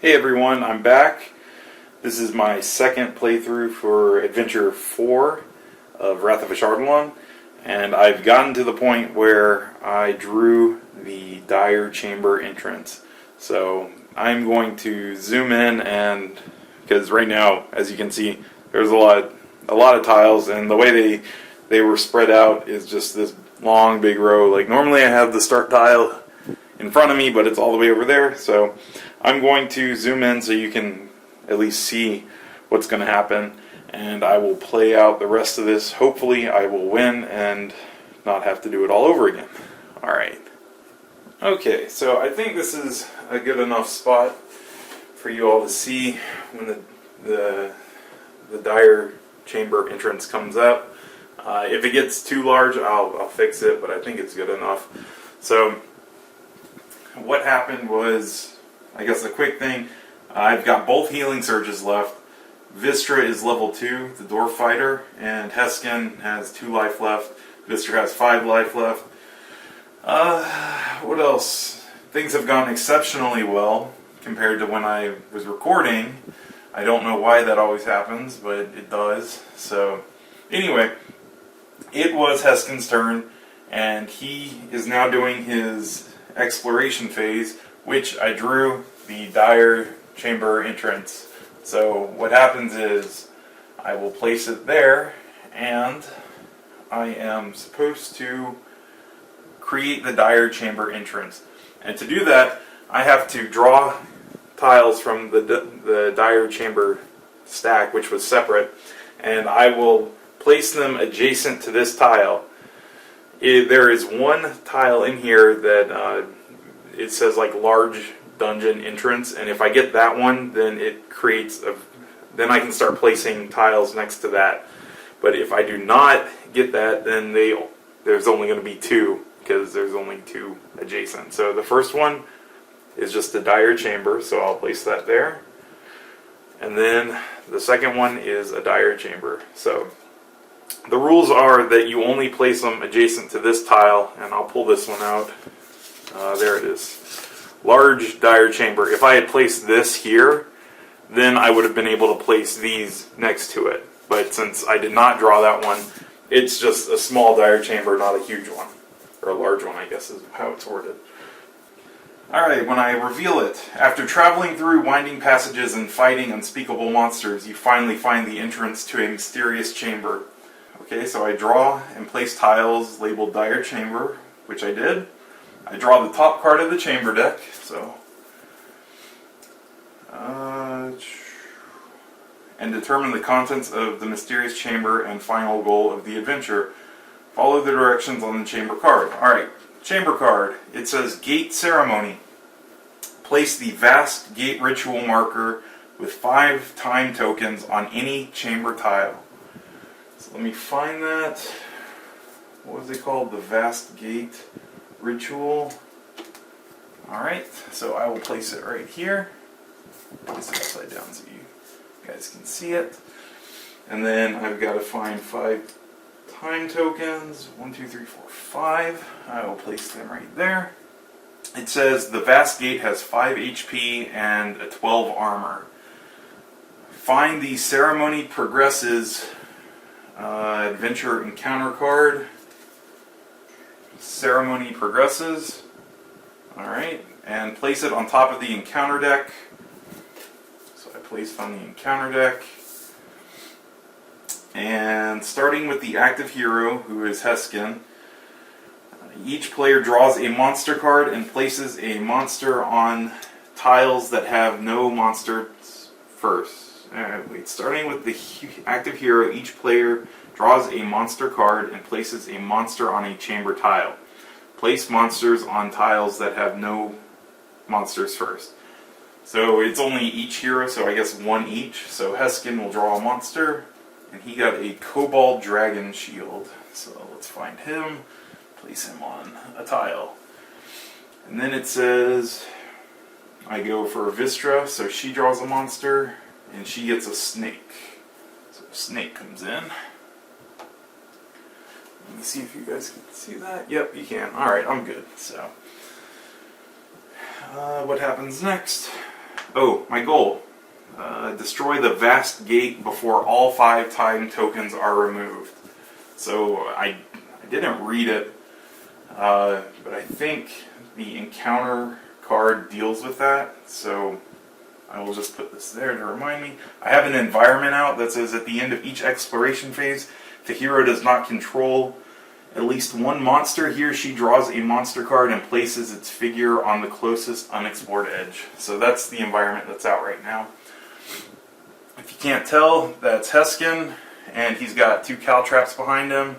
Hey everyone, I'm back. This is my second playthrough for Adventure 4 of Wrath of Ashardalon, and I've gotten to the point where I drew the dire chamber entrance. So I'm going to zoom in, and because right now, as you can see, there's a lot of tiles, and the way they were spread out is just this long big row. Like normally I have the start tile in front of me, but it's all the way over there. So I'm going to zoom in so you can at least see what's going to happen, and I will play out the rest of this. Hopefully I will win and not have to do it all over again. Alright. Okay, so I think this is a good enough spot for you all to see when the dire chamber entrance comes up. If it gets too large, I'll fix it, but I think it's good enough. So what happened was, I guess the quick thing, I've got both healing surges left. Vistra is level 2, the dwarf fighter, and Heskin has 2 life left. Vistra has 5 life left. What else? Things have gone exceptionally well compared to when I was recording. I don't know why that always happens, but it does. So anyway, it was Heskin's turn, and he is now doing his exploration phase, which I drew the dire chamber entrance. So what happens is I will place it there, and I am supposed to create the dire chamber entrance. And to do that, I have to draw tiles from the dire chamber stack, which was separate, and I will place them adjacent to this tile. There is one tile in here that it says like large dungeon entrance, and if I get that one, then it creates then I can start placing tiles next to that. But if I do not get that, then there's only going to be 2, because there's only 2 adjacent. So the first one is just the dire chamber, so I'll place that there. And then the second one is a dire chamber. So the rules are that you only place them adjacent to this tile, and I'll pull this one out. There it is. Large dire chamber. If I had placed this here, then I would have been able to place these next to it. But since I did not draw that one, it's just a small dire chamber, not a huge one. Or a large one, I guess is how it's worded. Alright, when I reveal it, after traveling through winding passages and fighting unspeakable monsters, you finally find the entrance to a mysterious chamber. Okay, so I draw and place tiles labeled dire chamber, which I did. I draw the top card of the chamber deck, so and determine the contents of the mysterious chamber and final goal of the adventure. Follow the directions on the chamber card. Alright, chamber card. It says Gate Ceremony. Place the vast gate ritual marker with 5 time tokens on any chamber tile. So let me find that. What was it called? The vast gate ritual. Alright, so I will place it right here. Place it upside down so you guys can see it. And then I've got to find 5 time tokens. 1, 2, 3, 4, 5. I will place them right there. It says the vast gate has 5 HP and a 12 armor. Find the ceremony progresses adventure encounter card. Ceremony progresses. Alright, and place it on top of the encounter deck. So I placed on the encounter deck. And starting with the active hero, who is Heskin, each player draws a monster card and places a monster on tiles that have no monsters first. Starting with the active hero, each player draws a monster card and places a monster on a chamber tile. Place monsters on tiles that have no monsters first. So it's only each hero, so I guess 1 each. So Heskin will draw a monster, and he got a Kobold Dragon Shield. So let's find him, place him on a tile. And then it says, I go for Vistra, so she draws a monster, and she gets a snake. So a snake comes in. Let me see if you guys can see that. Yep, you can. Alright, I'm good. So, what happens next? Oh, my goal. Destroy the vast gate before all 5 time tokens are removed. So I didn't read it, but I think the encounter card deals with that. So I will just put this there to remind me. I have an environment out that says at the end of each exploration phase, if the hero does not control at least one monster, he or she draws a monster card and places its figure on the closest unexplored edge. So that's the environment that's out right now. If you can't tell, that's Heskin, and he's got 2 Caltraps behind him.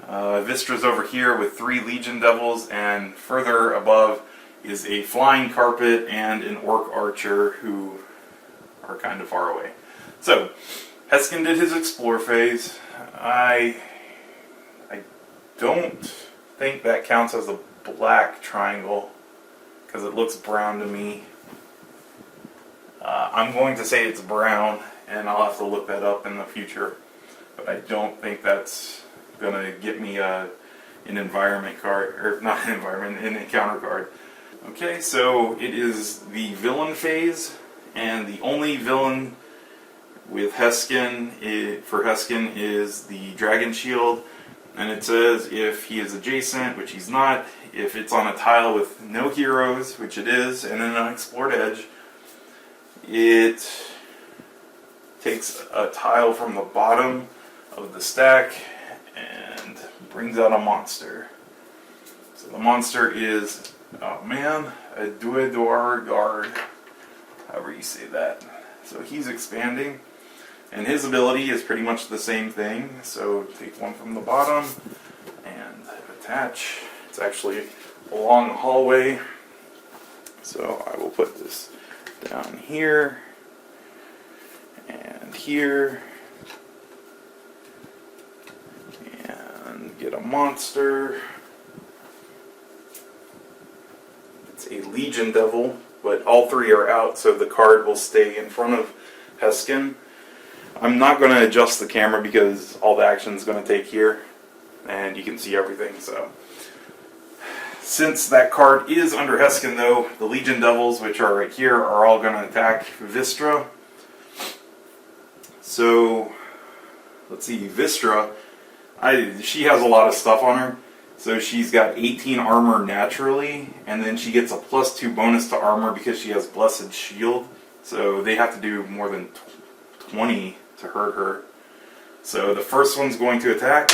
Vistra's over here with 3 Legion Devils, and further above is a Flying Carpet and an Orc Archer who are kind of far away. So, Heskin did his explore phase. I don't think that counts as a black triangle because it looks brown to me. I'm going to say it's brown, and I'll have to look that up in the future. But I don't think that's going to get me an environment card, or not an environment, an encounter card. Okay, so it is the villain phase, and the only villain with Heskin, for Heskin, is the Dragon Shield. And it says if he is adjacent, which he's not, if it's on a tile with no heroes, which it is, and an unexplored edge, it takes a tile from the bottom of the stack and brings out a monster. So the monster is, oh man, a Duedoar Guard, however you say that. So he's expanding, and his ability is pretty much the same thing. So take one from the bottom and attach. It's actually a long hallway, so I will put this down here and here and get a monster. It's a Legion Devil, but all 3 are out, so the card will stay in front of Heskin. I'm not going to adjust the camera because all the action is going to take here and you can see everything. So since that card is under Heskin, though, the Legion Devils, which are right here, are all going to attack Vistra. So let's see, Vistra, she has a lot of stuff on her. So she's got 18 armor naturally, and then she gets a +2 bonus to armor because she has Blessed Shield. So they have to do more than 20 to hurt her. So the first one's going to attack,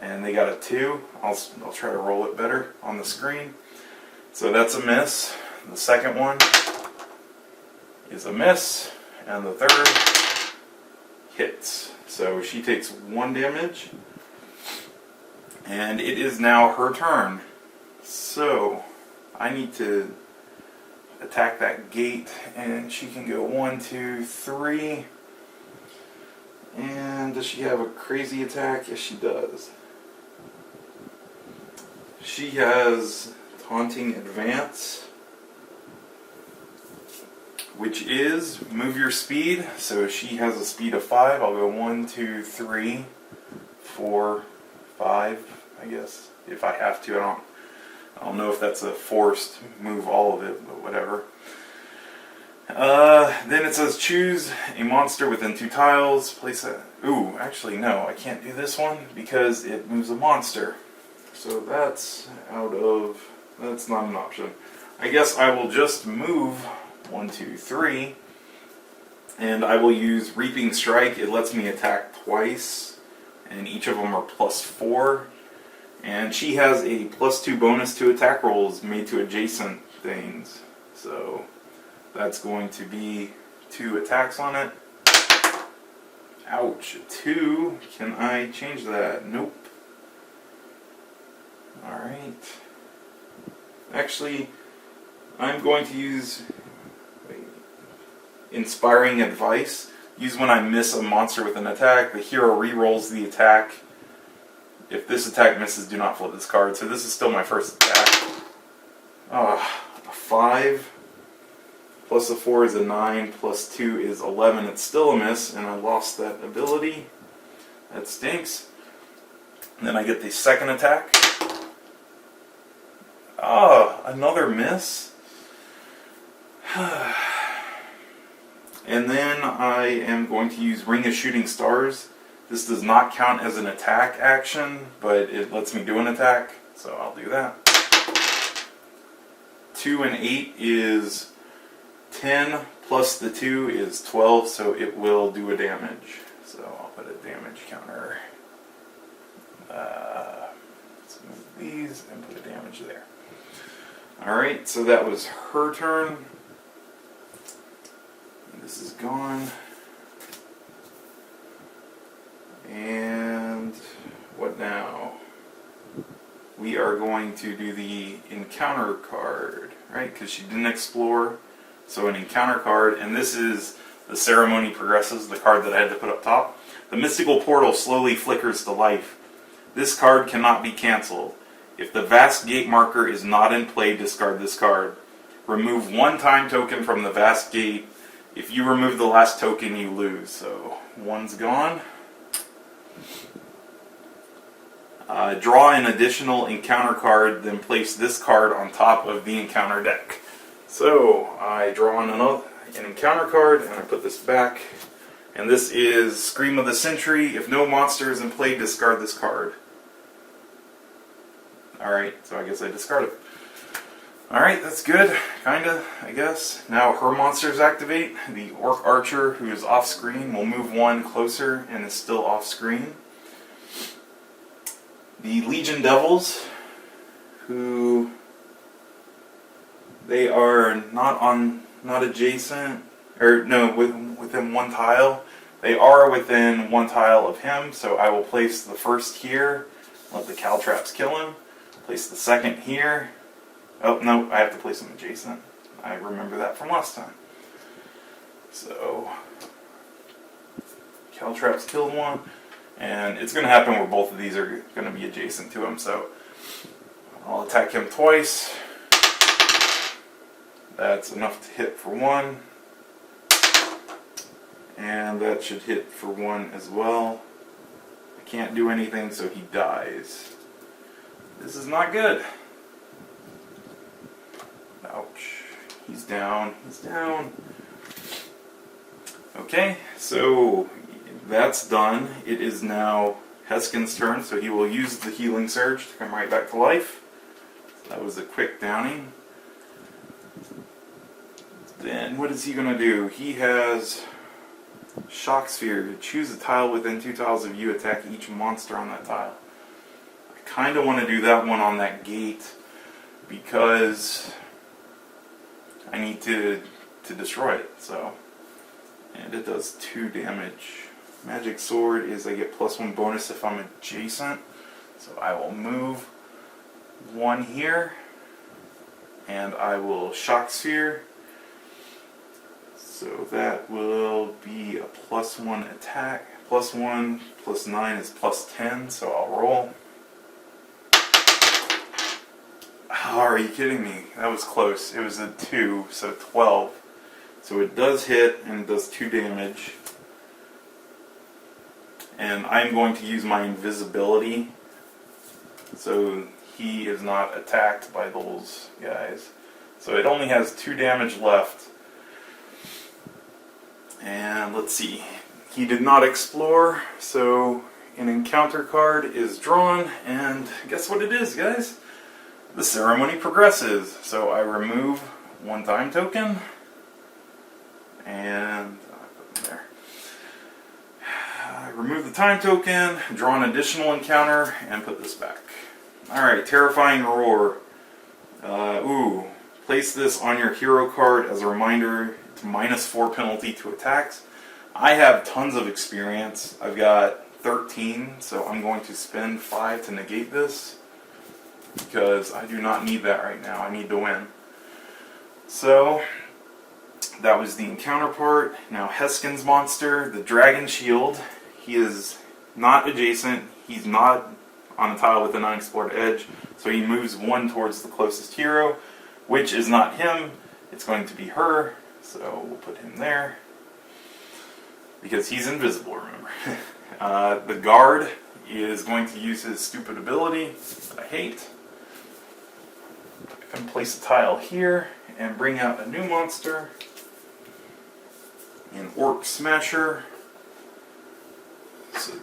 and they got a 2. I'll try to roll it better on the screen. So that's a miss. The second one is a miss, and the third hits. So she takes 1 damage, and it is now her turn. So I need to attack that gate, and she can go 1, 2, 3. And does she have a crazy attack? Yes, she does. She has Taunting Advance, which is move your speed. So she has a speed of 5. I'll go 1, 2, 3, 4, 5, I guess, if I have to. I don't know if that's a forced move all of it, but whatever. Then it says choose a monster within 2 tiles. Place that. Ooh, actually no, I can't do this one because it moves a monster. So that's not an option. I guess I will just move 1, 2, 3, and I will use Reaping Strike. It lets me attack twice, and each of them are +4. And she has a +2 bonus to attack rolls made to adjacent things. So that's going to be 2 attacks on it. Ouch. 2. Can I change that? Nope. Alright. Actually, I'm going to use Inspiring Advice. Use when I miss a monster with an attack. The hero re-rolls the attack. If this attack misses, do not flip this card. So this is still my first attack. A 5. Plus a 4 is a 9. Plus 2 is 11. It's still a miss, and I lost that ability. That stinks. And then I get the second attack. Another miss. And then I am going to use Ring of Shooting Stars. This does not count as an attack action, but it lets me do an attack, so I'll do that. 2 and 8 is 10, plus the 2 is 12, so it will do a damage. So I'll put a damage counter. Let's move these and put a damage there. Alright, so that was her turn. This is gone. And what now? We are going to do the encounter card, right? Because she didn't explore. So an encounter card, and this is the ceremony progresses, the card that I had to put up top. The mystical portal slowly flickers to life. This card cannot be cancelled. If the vast gate marker is not in play, discard this card. Remove 1 time token from the vast gate. If you remove the last token, you lose. So 1's gone. Draw an additional encounter card, then place this card on top of the encounter deck. So I draw an encounter card, and I put this back. And this is Scream of the Century. If no monster is in play, discard this card. Alright, so I guess I discard it. Alright, that's good, kinda, I guess. Now her monsters activate. The Orc Archer, who is off screen, will move 1 closer and is still off screen. The Legion Devils, who they are not adjacent, or no, within 1 tile. They are within 1 tile of him, so I will place the first here, let the Caltraps kill him. Place the second here. Oh, no, I have to place them adjacent. I remember that from last time. So, Caltraps killed 1. And it's going to happen where both of these are going to be adjacent to him. So, I'll attack him twice. That's enough to hit for 1. And that should hit for 1 as well. I can't do anything, so he dies. This is not good. Ouch. He's down. He's down. Okay, so that's done. It is now Heskin's turn, so he will use the Healing Surge to come right back to life. So that was a quick downing. Then what is he going to do? He has Shock Sphere. Choose a tile within 2 tiles of you. Attack each monster on that tile. I kind of want to do that one on that gate because I need to destroy it. So, and it does 2 damage. Magic Sword is I get +1 bonus if I'm adjacent. So I will move 1 here, and I will Shock Sphere. So that will be a +1 attack. +1 + 9 is +10, so I'll roll. Oh, are you kidding me? That was close. It was a 2, so 12. So it does hit and it does 2 damage. And I'm going to use my invisibility so he is not attacked by those guys. So it only has 2 damage left. And let's see. He did not explore, so an encounter card is drawn, and guess what it is, guys? The ceremony progresses. So I remove 1 time token, and I put them there. I remove the time token, draw an additional encounter, and put this back. Alright, Terrifying Roar. Place this on your hero card as a reminder. It's -4 penalty to attacks. I have tons of experience. I've got 13, so I'm going to spend 5 to negate this because I do not need that right now. I need to win. So that was the encounter part. Now Heskin's monster, the Dragon Shield. He is not adjacent. He's not on a tile with an unexplored edge, so he moves 1 towards the closest hero, which is not him. It's going to be her. So we'll put him there because he's invisible, remember. The guard is going to use his stupid ability that I hate and place a tile here, and bring out a new monster. An Orc Smasher. So,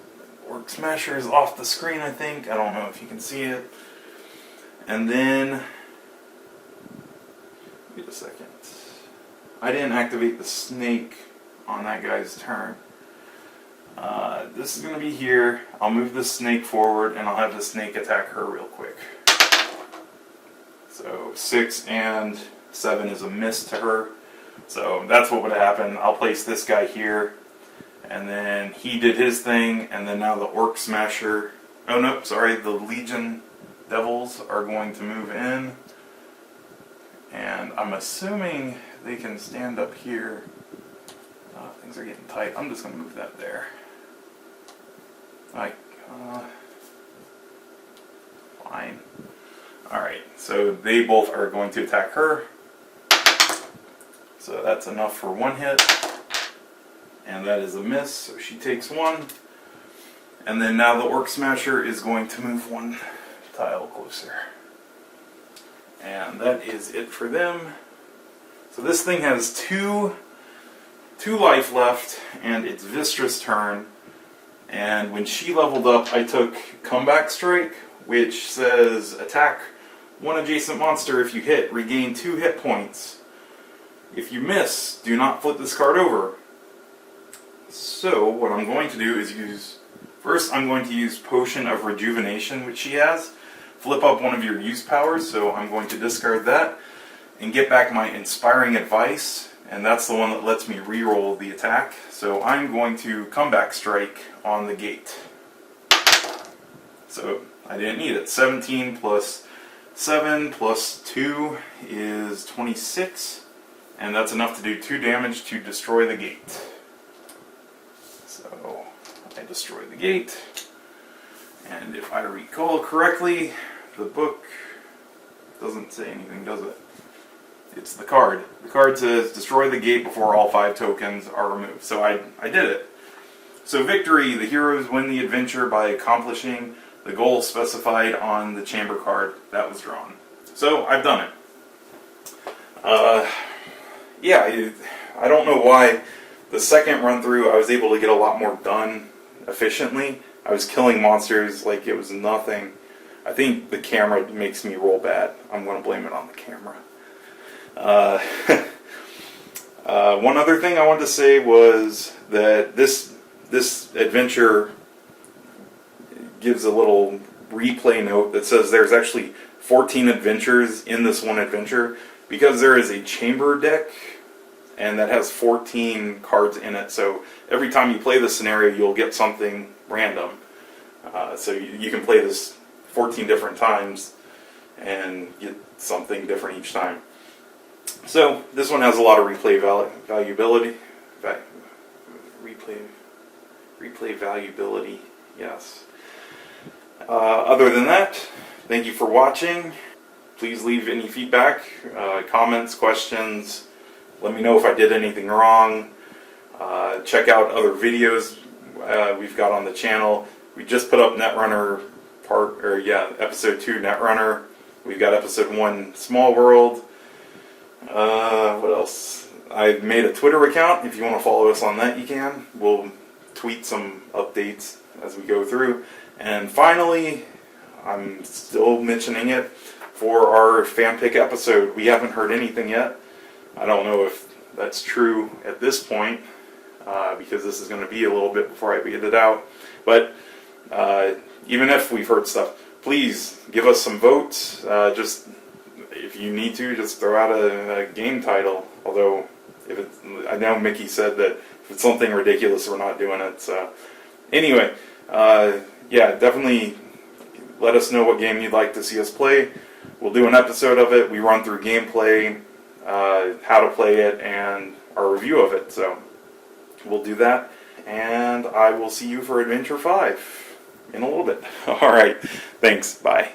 Orc Smasher is off the screen, I think. I don't know if you can see it. And then, wait a second. I didn't activate the snake on that guy's turn. This is going to be here. I'll move the snake forward and I'll have the snake attack her real quick. So 6 and 7 is a miss to her. So that's what would happen. I'll place this guy here. And then he did his thing. And then now the Orc Smasher. Oh no, sorry. The Legion Devils are going to move in. And I'm assuming they can stand up here. Things are getting tight. I'm just going to move that there. Fine. Alright, so they both are going to attack her. So that's enough for one hit. And that is a miss, so she takes 1. And then now the Orc Smasher is going to move 1 tile closer. And that is it for them. So this thing has 2 life left, and it's Vistra's turn. And when she leveled up, I took Comeback Strike, which says attack 1 adjacent monster. If you hit, regain 2 hit points. If you miss, do not flip this card over. So what I'm going to do is first I'm going to use Potion of Rejuvenation, which she has. Flip up one of your use powers, so I'm going to discard that and get back my Inspiring Advice, and that's the one that lets me reroll the attack. So I'm going to Comeback Strike on the gate. So I didn't need it. 17 plus 7 plus 2 is 26, and that's enough to do 2 damage to destroy the gate. So I destroy the gate, and if I recall correctly, the book doesn't say anything, does it? It's the card. The card says destroy the gate before all 5 tokens are removed. So I did it. So victory, the heroes win the adventure by accomplishing the goal specified on the chamber card that was drawn. So I've done it. Yeah, I don't know why the second run through I was able to get a lot more done efficiently. I was killing monsters like it was nothing. I think the camera makes me roll bad. I'm going to blame it on the camera. One other thing I wanted to say was that this adventure gives a little replay note that says there's actually 14 adventures in this one adventure, because there is a chamber deck and that has 14 cards in it. So every time you play this scenario, you'll get something random. So you can play this 14 different times and get something different each time. So this one has a lot of replay valuability. Replay valuability, yes. Other than that, thank you for watching. Please leave any feedback, comments, questions. Let me know if I did anything wrong. Check out other videos we've got on the channel. We just put up Netrunner episode 2 Netrunner. We've got episode 1 Small World. What else? I've made a Twitter account. If you want to follow us on that, you can. We'll tweet some updates as we go through. And finally, I'm still mentioning it, for our fan pick episode. We haven't heard anything yet. I don't know if that's true at this point, because this is going to be a little bit before I get it out. But even if we've heard stuff, please give us some votes. Just if you need to, just throw out a game title. Although, I know Mickey said that if it's something ridiculous, we're not doing it. So anyway, yeah, definitely let us know what game you'd like to see us play. We'll do an episode of it. We run through gameplay, how to play it, and our review of it. So we'll do that, and I will see you for Adventure 5 in a little bit. Alright, thanks, bye.